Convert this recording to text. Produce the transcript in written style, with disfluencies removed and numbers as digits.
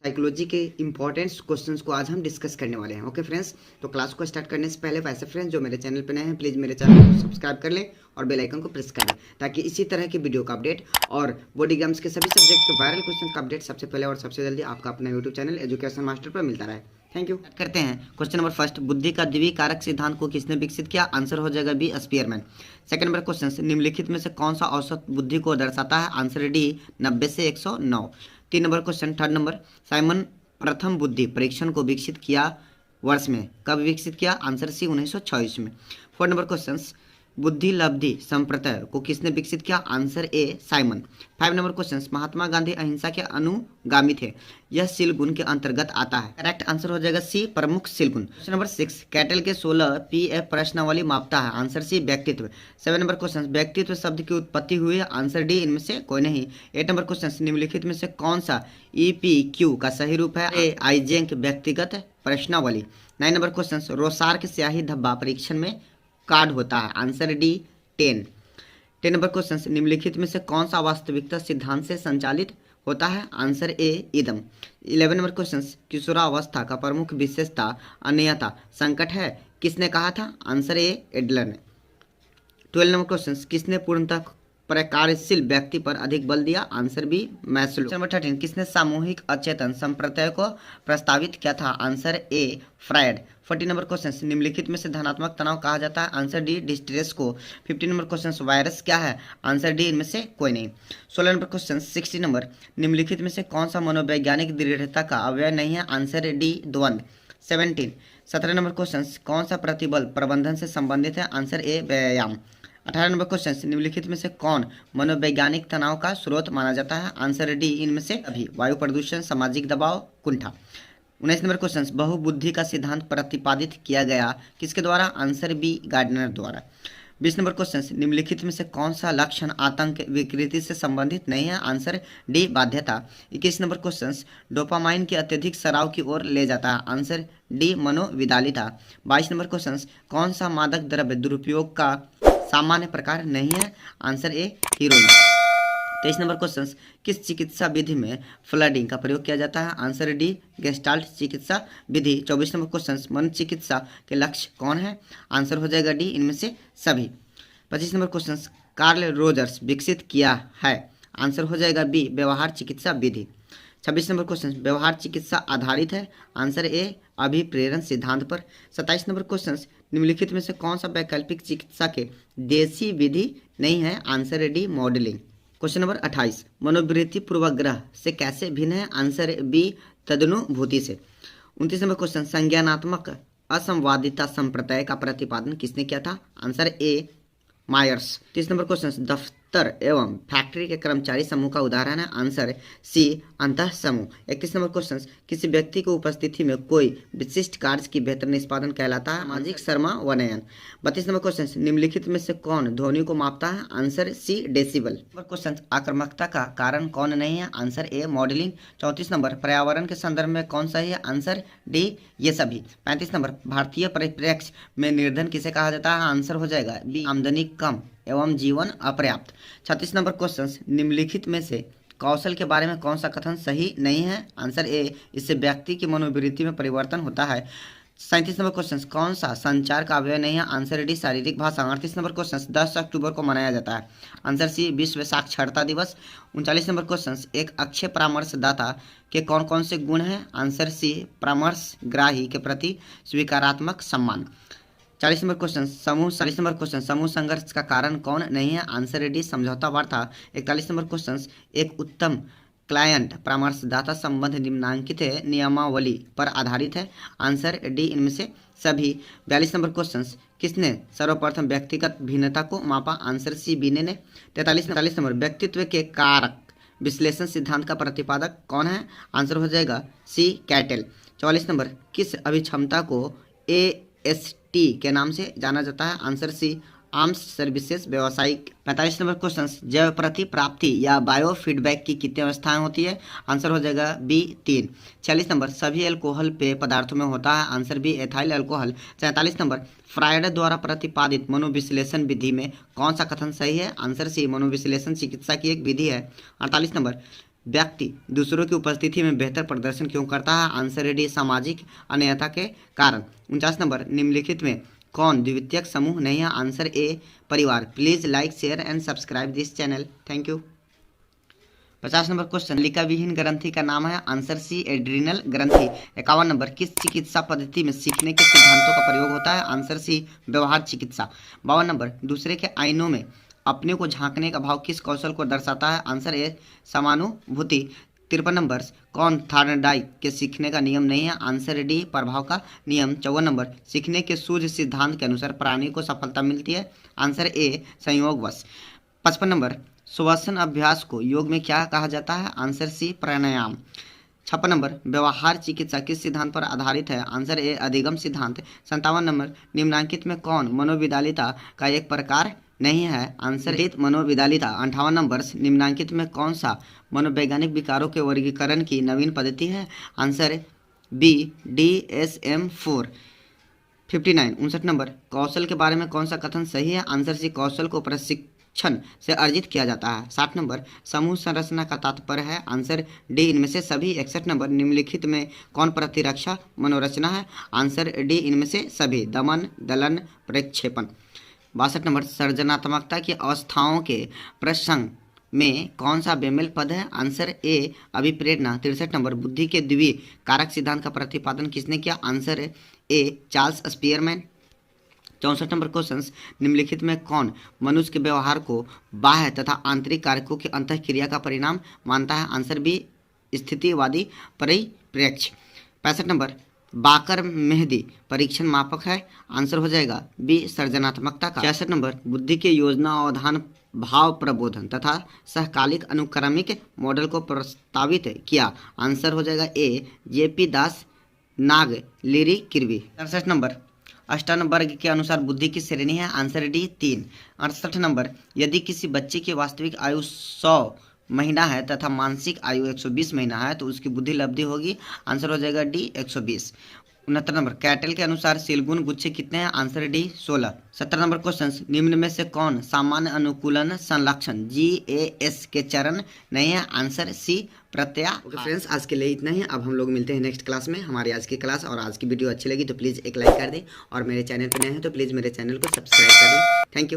Psychology के important questions को आज हम डिस्कस करने वाले हैं। ओके फ्रेंड्स, तो क्लास को स्टार्ट करने से पहले वैसे फ्रेंड्स जो मेरे चैनल पर नए हैं प्लीज़ मेरे चैनल को सब्सक्राइब कर लें और बेल आइकन को प्रेस कर लें ताकि इसी तरह की वीडियो का अपडेट और बोर्ड एग्जाम्स के सभी सब्जेक्ट के वायरल क्वेश्चन का अपडेट सबसे पहले और सबसे जल्दी आपका अपना यूट्यूब चैनल एजुकेशन मास्टर पर मिलता रहे। Thank you. करते हैं क्वेश्चन नंबर फर्स्ट, बुद्धि का द्विकारक सिद्धांत को किसने विकसित किया? आंसर हो जाएगा B, Spearman. Second number question, निम्नलिखित में से कौन सा औसत बुद्धि को दर्शाता है? आंसर डी, 90 से 109। तीन number question, third number, Simon प्रथम बुद्धि परीक्षण को विकसित किया वर्ष में, कब विकसित किया? आंसर सी, 1926 में। फोर्थ नंबर क्वेश्चन, बुद्धि लब्धि संप्रत्यय को किसने विकसित किया? Answer A, Simon. Five number question, Mahatma Gandhi अहिंसा के अनुगामी थे, यह शील गुण के अंतर्गत आता है। करेक्ट आंसर हो जाएगा सी, प्रमुख शील गुण। क्वेश्चन नंबर 6, कैटल के 16 पीएफ प्रश्नावली मापता है। आंसर सी, व्यक्तित्व। 7 नंबर क्वेश्चन, व्यक्तित्व शब्द की उत्पत्ति हुई है। आंसर डी, इनमें से कोई नहीं। 8 नंबर क्वेश्चन, निम्नलिखित में से कौन सा ईपीक्यू का सही रूप है? ए, आइजेंक व्यक्तिगत प्रश्नावली। 9 नंबर क्वेश्चन, रोसार के स्याही धब्बा परीक्षण में कार्ड होता है। आंसर डी, 10 नंबर क्वेश्चन, निम्नलिखित में से कौन सा वास्तविकता सिद्धांत से संचालित होता है? आंसर ए, इदम। 11 नंबर क्वेश्चन, किशोरावस्था का प्रमुख विशेषता अनियता संकट है, किसने कहा था? आंसर ए, एडलर ने। 12 नंबर क्वेश्चन, किसने पूर्णतः प्रकार्यशील व्यक्ति पर अधिक बल दिया? Answer B, Maslow. नंबर 13, किसने सामूहिक अचेतन संप्रत्यय को प्रस्तावित किया था? Answer A, Freud. 14 number question, निम्नलिखित में से धनात्मक तनाव कहा जाता है? आंसर डी, डिस्ट्रेस को। 15 नंबर क्वेश्चन, वायरस क्या है? आंसर डी, इनमें से कोई नहीं। 16 नंबर क्वेश्चन, 60 नंबर, निम्नलिखित में से कौन सा मनोवैज्ञानिक दृढ़ता का अवयव नहीं है? आंसर डी, द्वंद। 17 नंबर क्वेश्चन, कौन सा प्रतिबल प्रबंधन से संबंधित है? आंसर ए, व्यायाम। 18 नंबर क्वेश्चन, निम्नलिखित में से कौन मनोवैज्ञानिक तनाव का स्रोत माना जाता है? आंसर डी, इनमें से अभी वायु प्रदूषण, सामाजिक दबाव, कुंठा। 19 नंबर क्वेश्चन, बहुबुद्धि का सिद्धांत प्रतिपादित किया गया किसके द्वारा? आंसर बी, गार्डनर द्वारा। 20 नंबर क्वेश्चन, निम्नलिखित में से कौन सा लक्षण आतंक विकृति से संबंधित नहीं है? आंसर डी, बाध्यता। 21 नंबर क्वेश्चन, डोपामाइन की अत्यधिक सराव की ओर ले जाता है? आंसर डी, मनोविदालिता। 22 नंबर क्वेश्चन, कौन सा मादक द्रव्य दुरुपयोग का सामान्य प्रकार नहीं है? आंसर ए, हीरोइन। 23 नंबर क्वेश्चन, किस चिकित्सा विधि में फ्लडिंग का प्रयोग किया जाता है? आंसर डी, गेस्टाल्ट चिकित्सा विधि। 24 नंबर क्वेश्चन, मन चिकित्सा के लक्ष्य कौन है? आंसर हो जाएगा डी, इनमें से सभी। 25 नंबर क्वेश्चन, कार्ल रोजर्स विकसित किया है? आंसर हो जाएगा बी, व्यवहार चिकित्सा विधि। 26 नंबर क्वेश्चन, व्यवहार चिकित्सा आधारित है? आंसर ए, अभिप्रेरण सिद्धांत पर। 27 नंबर क्वेश्चन, निम्नलिखित में से कौन सा वैकल्पिक चिकित्सा के देसी विधि नहीं है? Answer D, modelling. Question number 28, मनोवृत्ति पूर्वग्रह से कैसे भिन्न है? आंसर बी, तदनुभूति से। 29 नंबर क्वेश्चन, संज्ञानात्मक असंवादिता संप्रत्यय का प्रतिपादन किसने किया था? Answer A, Myers. 30 number question, दफ्तर एवं फैक्ट्री के कर्मचारी समूह का उदाहरण है? आंसर सी, अंतः समूह। 31 नंबर क्वेश्चन, किसी व्यक्ति की उपस्थिति में कोई विशिष्ट कार्य की बेहतर निष्पादन कहलाता है? सामाजिक सर्वनयन। 32 नंबर क्वेश्चन, निम्नलिखित में से कौन ध्वनि को मापता है? Answer C, decibel. Number question, आक्रामकता का कारण कौन नहीं है? आंसर ए, मॉडलिंग। 34 नंबर, पर्यावरण के संदर्भ में कौन सा है? आंसर डी, ये सभी। 35 नंबर, भारतीय परिप्रेक्ष्य में निर्धन किसे कहा जाता है? आंसर हो जाएगा बी, आमदनी कम एवं जीवन अपर्याप्त। 36 नंबर क्वेश्चन, निम्नलिखित में से कौशल के बारे में कौन सा कथन सही नहीं है? आंसर ए, इससे व्यक्ति की मनोवृत्ति में परिवर्तन होता है। 37 नंबर क्वेश्चन, कौन सा संचार का अवयव नहीं है? आंसर डी, शारीरिक भाषा। 38 नंबर क्वेश्चन, 10 अक्टूबर को मनाया जाता है? आंसर सी, विश्व साक्षरता दिवस। 39 नंबर क्वेश्चन, एक अच्छे परामर्शदाता के कौन कौन से गुण हैं? आंसर सी, परामर्शग्राही के प्रति स्वीकारात्मक सम्मान। 40 नंबर क्वेश्चन, समूह संघर्ष का कारण कौन नहीं है? आंसर डी, समझौता वार्ता। 41 नंबर क्वेश्चन, एक उत्तम क्लाइंट परामर्शदाता संबंध निम्नांकित नियमावली पर आधारित है? आंसर डी, इनमें से सभी। 42 नंबर क्वेश्चन, किसने सर्वप्रथम व्यक्तिगत भिन्नता को मापा? आंसर सी, बीने ने। 43 नंबर, व्यक्तित्व के कारक विश्लेषण सिद्धांत का प्रतिपादक कौन है? आंसर हो जाएगा सी, कैटल। 44 नंबर, किस अभिक्षमता को AST के नाम से जाना जाता है? आंसर सी, आर्म्स सर्विसेज व्यावसायिक। 45 नंबर क्वेश्चन, जैव प्रति प्राप्ति या बायो फीडबैक की कितनी अवस्थाएं होती है? आंसर हो जाएगा बी, 3। 46 नंबर, सभी अल्कोहल पेय पदार्थों में होता है? Answer B, ethyl alcohol. 47 number, Freud द्वारा प्रतिपादित मनोविश्लेषण विधि में कौन सा कथन सही है? आंसर सी, मनोविश्लेषण चिकित्सा की एक विधि है। 48 नंबर, व्यक्ति दूसरों की उपस्थिति में बेहतर प्रदर्शन क्यों करता है? आंसर है डी, सामाजिक अनियता के कारण। 49 नंबर, निम्नलिखित में कौन द्वितीयक समूह नहीं है? आंसर ए, परिवार। Please like, share and subscribe this channel. Thank you. 50 number question, नलिका विहीन ग्रंथि का नाम है? आंसर सी, एड्रिनल ग्रंथि। 51 नंबर, किस चिकित्सा पद्धति में सीखने के सिद्धांतों का प्रयोग होता है? आंसर सी, व्यवहार चिकित्सा। 52 नंबर, दूसरे के आईनों में अपने को झांकने का भाव किस कौशल को दर्शाता है? आंसर ए, समानुभूति। 53 नंबर, कौन थॉर्नडाइक के सीखने का नियम नहीं है? आंसर डी, प्रभाव का नियम। 54 नंबर, सीखने के सूझ सिद्धांत के अनुसार प्राणी को सफलता मिलती है? आंसर ए, संयोगवश। 55 नंबर, श्वसन अभ्यास को योग में क्या कहा जाता है? आंसर सी, प्राणायाम। 56 नंबर, व्यवहार चिकित्सा किस सिद्धांत पर आधारित है? आंसर ए, अधिगम सिद्धांत। 57 नंबर, निम्नलिखित में कौन मनोविदालिता का एक प्रकार नहीं है? Answer D, मनोविदालिता। 58 नंबर, निम्नलिखित में कौन सा मनोवैज्ञानिक विकारों के वर्गीकरण की नवीन पद्धति है? Answer B, DSM-4। 59 59 नंबर, कौशल के बारे में कौन सा कथन सही है? आंसर सी, कौशल को प्रशिक्षण से अर्जित किया जाता है। 60 नंबर, समूह संरचना का तात्पर्य है? आंसर डी, इनमें से सभी। 61 नंबर, निम्नलिखित में कौन प्रतिरक्षा मनोरचना है? आंसर डी, इनमें से सभी। दमन, दलन, प्रक्षेपण। 62 नंबर, सृजनात्मकता की अवस्थाओं के प्रसंग में कौन सा बेमेल पद है? आंसर ए, अभिप्रेरणा। 63 नंबर, बुद्धि के द्वि कारक सिद्धांत का प्रतिपादन किसने किया? आंसर ए, चार्ल्स स्पीयरमैन। 64 नंबर क्वेश्चन, निम्नलिखित में कौन मनुष्य के व्यवहार को बाह्य तथा आंतरिक कारकों की अंतःक्रिया का परिणाम मानता है? आंसर बी, स्थितिवादी परिप्रेक्ष्य। 65 नंबर, बाकर मेहदी परीक्षण मापक है? आंसर हो जाएगा बी, सृजनात्मकता का। 66 नंबर, बुद्धि के योजना अवधान भाव प्रबोधन तथा सहकालिक अनुक्रमिक मॉडल को प्रस्तावित किया? आंसर हो जाएगा ए, JP दास नाग लिरी किरवी। 67 नंबर, अष्टांग वर्ग के अनुसार बुद्धि की श्रेणी है? Answer D, 3। 68 नंबर, यदि किसी बच्चे की वास्तविक आयु 100 महीना है तथा मानसिक आयु 120 महीना है तो उसकी बुद्धि लब्धि होगी? आंसर हो जाएगा डी, 120। 69 नंबर, कैटल के अनुसार सिलगुण गुच्छे कितने हैं? Answer D, 16। 70 नंबर क्वेश्चन, निम्न में से कौन सामान्य अनुकूलन संलक्षण GAS के चरण नहीं है? आंसर सी, प्रत्याहार। ओके फ्रेंड्स, आज के लिए इतना ही। अब हम लोग मिलते हैं नेक्स्ट क्लास में। हमारी आज की क्लास और आज की वीडियो अच्छी लगी तो प्लीज़ एक लाइक कर दें और मेरे चैनल पर नए हैं तो प्लीज़ मेरे चैनल को सब्सक्राइब कर दें। Thank you.